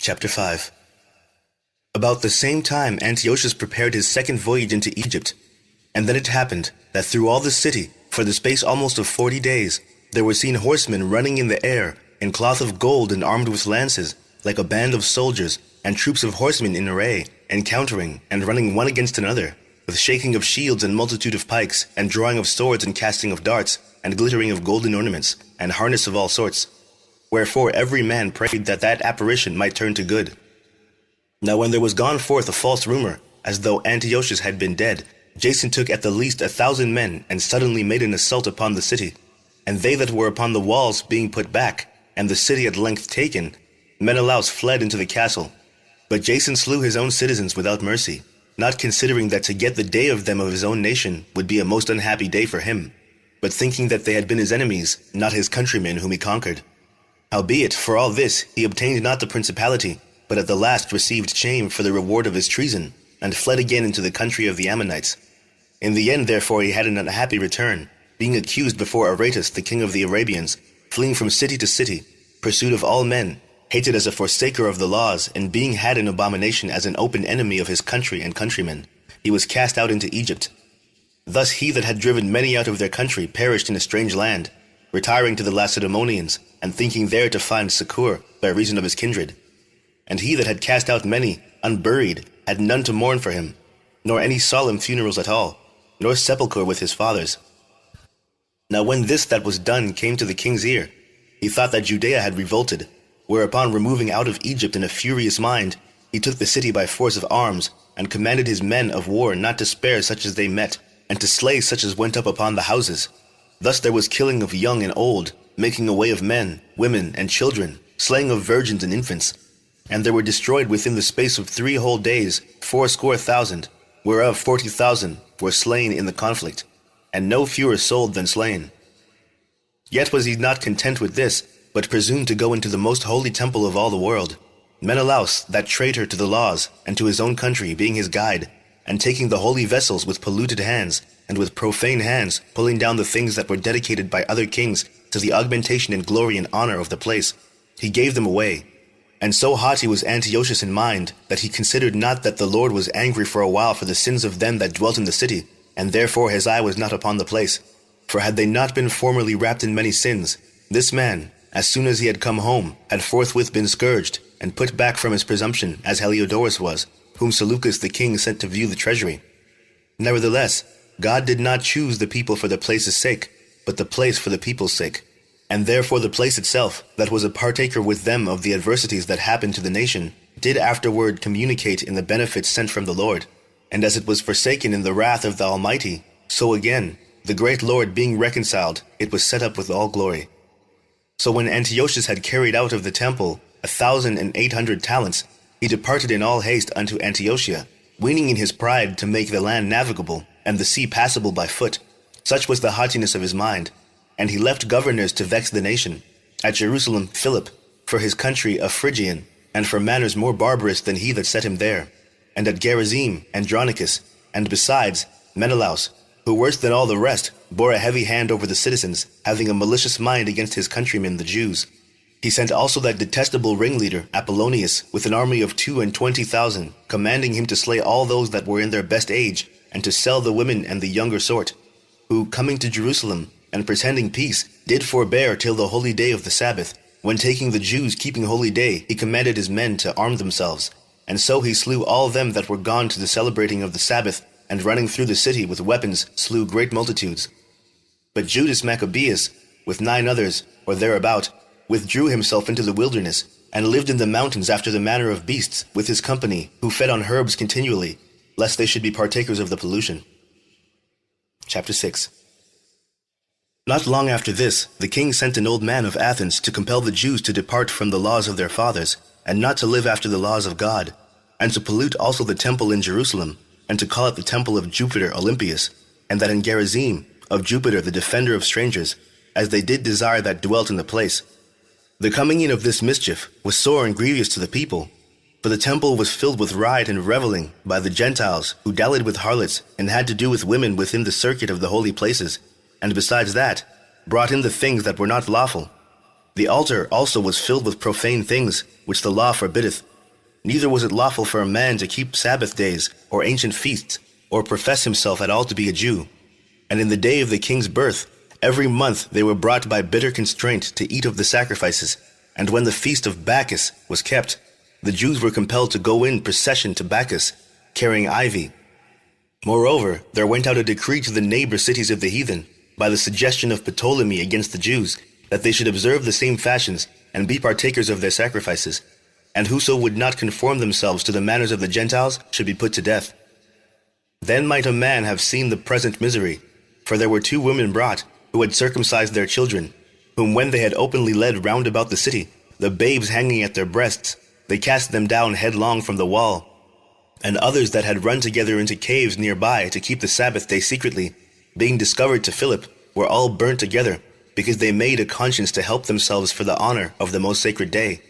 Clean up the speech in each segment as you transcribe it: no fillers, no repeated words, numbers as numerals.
Chapter 5. About the same time Antiochus prepared his second voyage into Egypt. And then it happened that through all the city, for the space almost of 40 days, there were seen horsemen running in the air, in cloth of gold and armed with lances, like a band of soldiers, and troops of horsemen in array, encountering, and running one against another, with shaking of shields and multitude of pikes, and drawing of swords and casting of darts, and glittering of golden ornaments, and harness of all sorts. Wherefore every man prayed that that apparition might turn to good. Now when there was gone forth a false rumor, as though Antiochus had been dead, Jason took at the least 1,000 men, and suddenly made an assault upon the city. And they that were upon the walls being put back, and the city at length taken, Menelaus fled into the castle. But Jason slew his own citizens without mercy, not considering that to get the day of them of his own nation would be a most unhappy day for him, but thinking that they had been his enemies, not his countrymen whom he conquered. Howbeit, for all this, he obtained not the principality, but at the last received shame for the reward of his treason, and fled again into the country of the Ammonites. In the end, therefore, he had an unhappy return, being accused before Aretas, the king of the Arabians, fleeing from city to city, pursued of all men, hated as a forsaker of the laws, and being had in abomination as an open enemy of his country and countrymen, he was cast out into Egypt. Thus he that had driven many out of their country perished in a strange land, retiring to the Lacedaemonians, and thinking there to find succour by reason of his kindred. And he that had cast out many, unburied, had none to mourn for him, nor any solemn funerals at all, nor sepulchre with his fathers. Now when this that was done came to the king's ear, he thought that Judea had revolted, whereupon removing out of Egypt in a furious mind, he took the city by force of arms, and commanded his men of war not to spare such as they met, and to slay such as went up upon the houses. Thus there was killing of young and old, making away of men, women, and children, slaying of virgins and infants. And there were destroyed within the space of 3 whole days 80,000, whereof 40,000 were slain in the conflict, and no fewer sold than slain. Yet was he not content with this, but presumed to go into the most holy temple of all the world, Menelaus, that traitor to the laws, and to his own country, being his guide, and taking the holy vessels with polluted hands, and with profane hands pulling down the things that were dedicated by other kings to the augmentation and glory and honor of the place, he gave them away. And so haughty was Antiochus in mind, that he considered not that the Lord was angry for a while for the sins of them that dwelt in the city, and therefore his eye was not upon the place. For had they not been formerly wrapped in many sins, this man, as soon as he had come home, had forthwith been scourged, and put back from his presumption, as Heliodorus was, whom Seleucus the king sent to view the treasury. Nevertheless, God did not choose the people for the place's sake, but the place for the people's sake. And therefore the place itself, that was a partaker with them of the adversities that happened to the nation, did afterward communicate in the benefits sent from the Lord. And as it was forsaken in the wrath of the Almighty, so again, the great Lord being reconciled, it was set up with all glory. So when Antiochus had carried out of the temple 1,800 talents, he departed in all haste unto Antiochia, weening in his pride to make the land navigable, and the sea passable by foot. Such was the haughtiness of his mind. And he left governors to vex the nation. At Jerusalem Philip, for his country a Phrygian, and for manners more barbarous than he that set him there. And at Gerizim Andronicus, and besides Menelaus, who worse than all the rest bore a heavy hand over the citizens, having a malicious mind against his countrymen the Jews. He sent also that detestable ringleader Apollonius with an army of 22,000, commanding him to slay all those that were in their best age, and to sell the women and the younger sort, who, coming to Jerusalem, and pretending peace, did forbear till the holy day of the Sabbath, when taking the Jews keeping holy day, he commanded his men to arm themselves. And so he slew all them that were gone to the celebrating of the Sabbath, and running through the city with weapons slew great multitudes. But Judas Maccabees, with 9 others, or thereabout, withdrew himself into the wilderness, and lived in the mountains after the manner of beasts, with his company, who fed on herbs continually, lest they should be partakers of the pollution. Chapter 6. Not long after this, the king sent an old man of Athens to compel the Jews to depart from the laws of their fathers, and not to live after the laws of God, and to pollute also the temple in Jerusalem, and to call it the temple of Jupiter Olympius, and that in Gerizim, of Jupiter the defender of strangers, as they did desire that dwelt in the place. The coming in of this mischief was sore and grievous to the people, for the temple was filled with riot and reveling by the Gentiles, who dallied with harlots, and had to do with women within the circuit of the holy places, and besides that, brought in the things that were not lawful. The altar also was filled with profane things, which the law forbiddeth. Neither was it lawful for a man to keep Sabbath days, or ancient feasts, or profess himself at all to be a Jew. And in the day of the king's birth, every month they were brought by bitter constraint to eat of the sacrifices. And when the feast of Bacchus was kept, the Jews were compelled to go in procession to Bacchus, carrying ivy. Moreover, there went out a decree to the neighbor cities of the heathen, by the suggestion of Ptolemy against the Jews, that they should observe the same fashions, and be partakers of their sacrifices. And whoso would not conform themselves to the manners of the Gentiles should be put to death. Then might a man have seen the present misery, for there were 2 women brought, who had circumcised their children, whom when they had openly led round about the city, the babes hanging at their breasts, they cast them down headlong from the wall. And others that had run together into caves nearby to keep the Sabbath day secretly, being discovered to Philip, were all burnt together, because they made a conscience to help themselves for the honor of the most sacred day.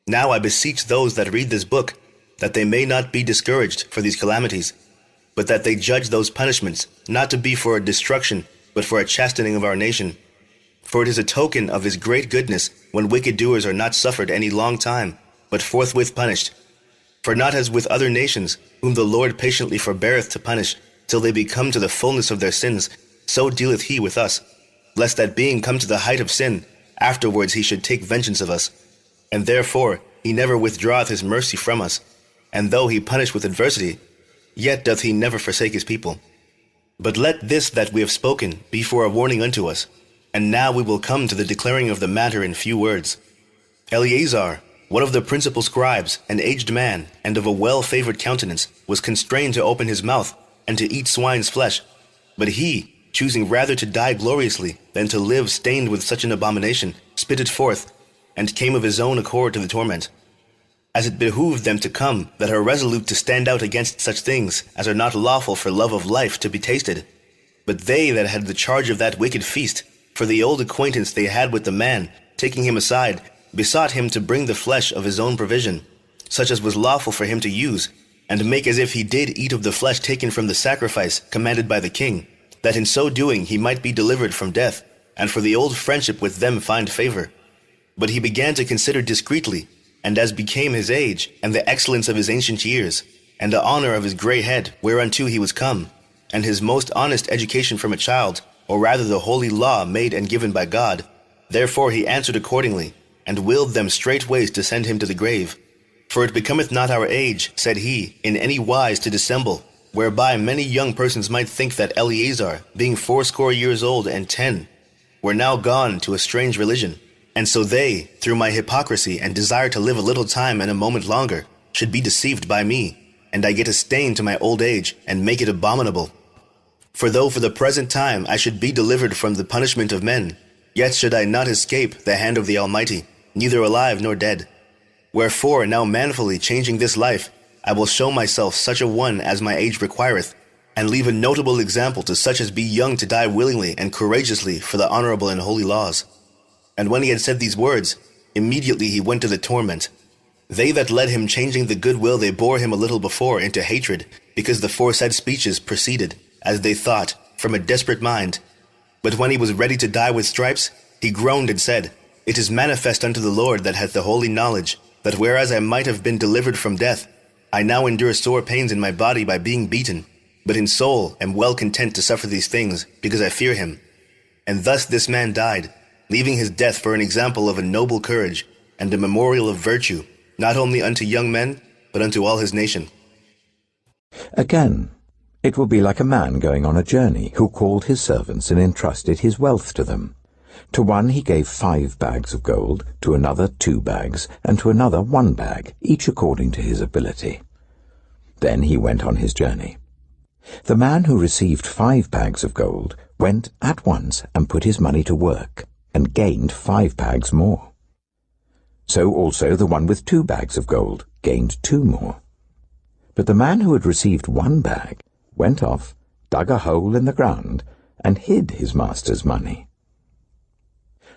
Now I beseech those that read this book, that they may not be discouraged for these calamities, but that they judge those punishments, not to be for a destruction, but for a chastening of our nation. For it is a token of his great goodness, when wicked doers are not suffered any long time, but forthwith punished. For not as with other nations, whom the Lord patiently forbeareth to punish, till they be come to the fullness of their sins, so dealeth he with us, lest that being come to the height of sin, afterwards he should take vengeance of us. And therefore he never withdraweth his mercy from us, and though he punish with adversity, yet doth he never forsake his people. But let this that we have spoken be for a warning unto us, and now we will come to the declaring of the matter in few words. Eleazar, one of the principal scribes, an aged man, and of a well-favored countenance, was constrained to open his mouth, and to eat swine's flesh. But he, choosing rather to die gloriously than to live stained with such an abomination, spit it forth, and came of his own accord to the torment. As it behooved them to come that are resolute to stand out against such things as are not lawful for love of life to be tasted. But they that had the charge of that wicked feast, for the old acquaintance they had with the man, taking him aside, besought him to bring the flesh of his own provision, such as was lawful for him to use, and make as if he did eat of the flesh taken from the sacrifice commanded by the king, that in so doing he might be delivered from death, and for the old friendship with them find favor. But he began to consider discreetly, and as became his age, and the excellence of his ancient years, and the honor of his grey head, whereunto he was come, and his most honest education from a child, or rather the holy law made and given by God. Therefore he answered accordingly, and willed them straightways to send him to the grave. For it becometh not our age, said he, in any wise to dissemble, whereby many young persons might think that Eleazar, being 80 years old and 10, were now gone to a strange religion. And so they, through my hypocrisy and desire to live a little time and a moment longer, should be deceived by me, and I get a stain to my old age, and make it abominable. For though for the present time I should be delivered from the punishment of men, yet should I not escape the hand of the Almighty, neither alive nor dead. Wherefore, now manfully changing this life, I will show myself such a one as my age requireth, and leave a notable example to such as be young to die willingly and courageously for the honorable and holy laws. And when he had said these words, immediately he went to the torment. They that led him changing the good will they bore him a little before into hatred, because the foresaid speeches proceeded, as they thought, from a desperate mind. But when he was ready to die with stripes, he groaned and said, It is manifest unto the Lord that hath the holy knowledge, that whereas I might have been delivered from death, I now endure sore pains in my body by being beaten, but in soul am well content to suffer these things, because I fear him. And thus this man died, leaving his death for an example of a noble courage, and a memorial of virtue, not only unto young men, but unto all his nation. Again, it will be like a man going on a journey, who called his servants and entrusted his wealth to them. To one he gave 5 bags of gold, to another 2 bags, and to another 1 bag, each according to his ability. Then he went on his journey. The man who received 5 bags of gold went at once and put his money to work, and gained 5 bags more. So also the one with 2 bags of gold gained 2 more. But the man who had received 1 bag went off, dug a hole in the ground, and hid his master's money.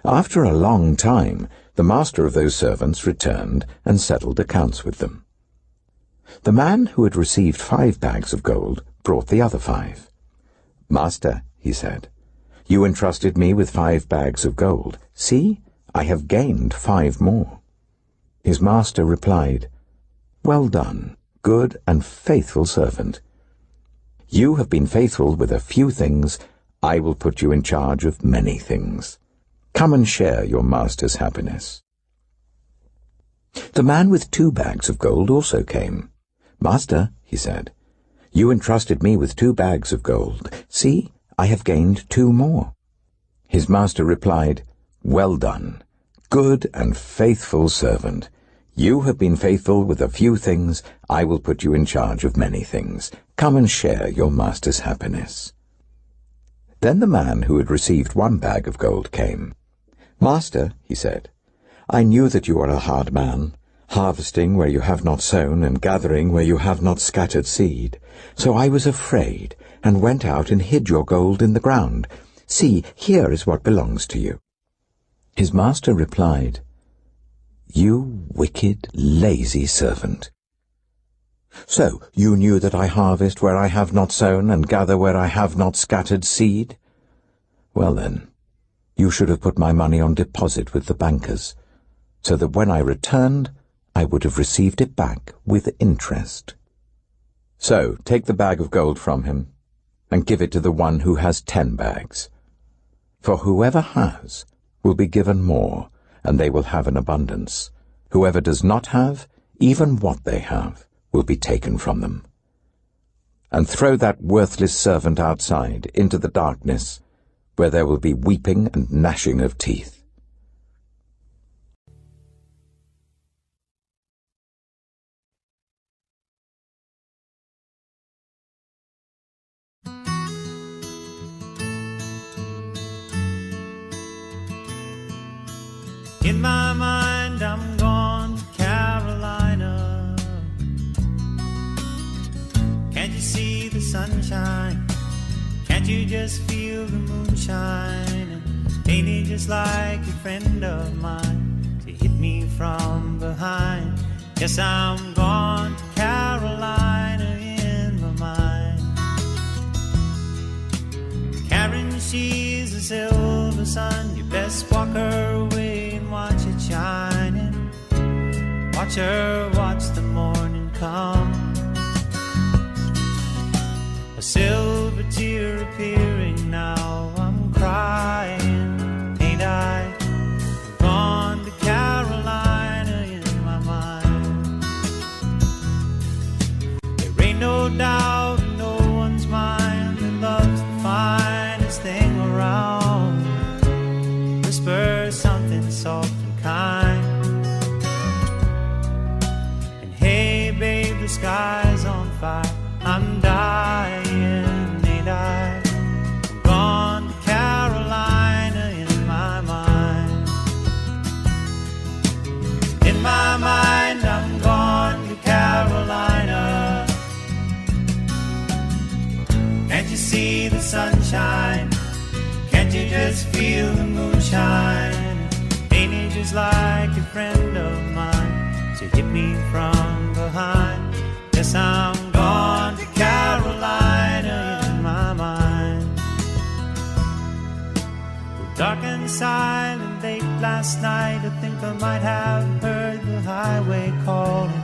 After a long time, the master of those servants returned and settled accounts with them. The man who had received 5 bags of gold brought the other 5. Master, he said, you entrusted me with 5 bags of gold. See, I have gained 5 more." His master replied, "Well done, good and faithful servant. You have been faithful with a few things. I will put you in charge of many things. Come and share your master's happiness." The man with 2 bags of gold also came. "Master," he said, "you entrusted me with 2 bags of gold. See, I have gained 2 more." His master replied, "Well done, good and faithful servant. You have been faithful with a few things. I will put you in charge of many things. Come and share your master's happiness." Then the man who had received 1 bag of gold came. "Master," he said, "I knew that you are a hard man, harvesting where you have not sown and gathering where you have not scattered seed. So I was afraid and went out and hid your gold in the ground. See, here is what belongs to you." His master replied, "You wicked, lazy servant. So you knew that I harvest where I have not sown and gather where I have not scattered seed? Well then, you should have put my money on deposit with the bankers, so that when I returned, I would have received it back with interest. So take the bag of gold from him and give it to the one who has 10 bags. For whoever has will be given more, and they will have an abundance. Whoever does not have, even what they have, will be taken from them. And throw that worthless servant outside into the darkness, where there will be weeping and gnashing of teeth." In my mind, I'm gone to Carolina. Can't you see the sunshine? Can't you just feel the moonshine? Ain't it just like a friend of mine to hit me from behind? Yes, I'm gone to Carolina in my mind. Karen, she's a silver sun. You best walk her away and watch it shining. Watch her watch the morning come. A silver tear appearing now. I'm crying, ain't I? I'm gone to Carolina in my mind. There ain't no doubt in no one's mind that love's the finest thing around. Whisper something soft and kind. And hey babe, the sky's on fire. I'm dying, ain't I? I'm gone to Carolina in my mind. In my mind, I'm gone to Carolina. Can't you see the sunshine? Can't you just feel the moonshine? Ain't it just like a friend of mine to hit me from behind? Yes, I'm gone to Carolina in my mind. Dark and silent late last night, I think I might have heard the highway calling.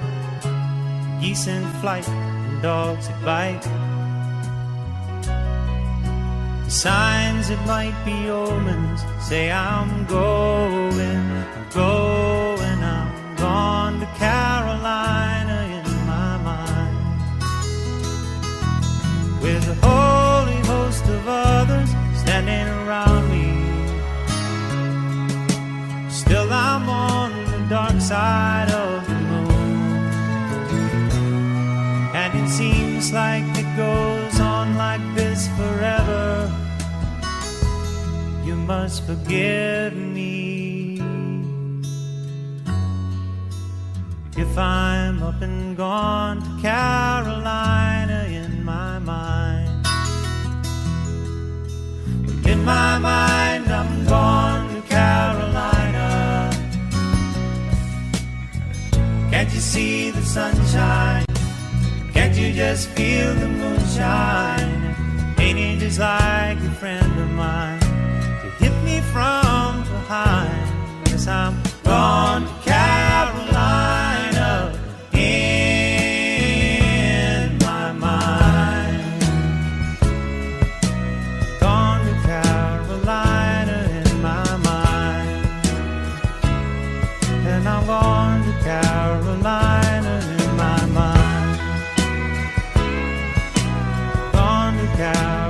Geese in flight and dogs that bite. The signs that might be omens say I'm going, I'm gone to Carolina in my mind. With a holy host of others standing around me, still I'm on the dark side of the moon. And it seems like it goes on like this forever. You must forgive me if I'm up and gone to Carolina in my mind. In my mind, I'm gone to Carolina. Can't you see the sunshine? Can't you just feel the moonshine? Ain't it just like a friend of mine to hit me from behind? Yes, Yes, I'm gone to Carolina in my mind. Gone to Carolina in my mind. And I'm gone to Carolina in my mind. Gone to Carolina.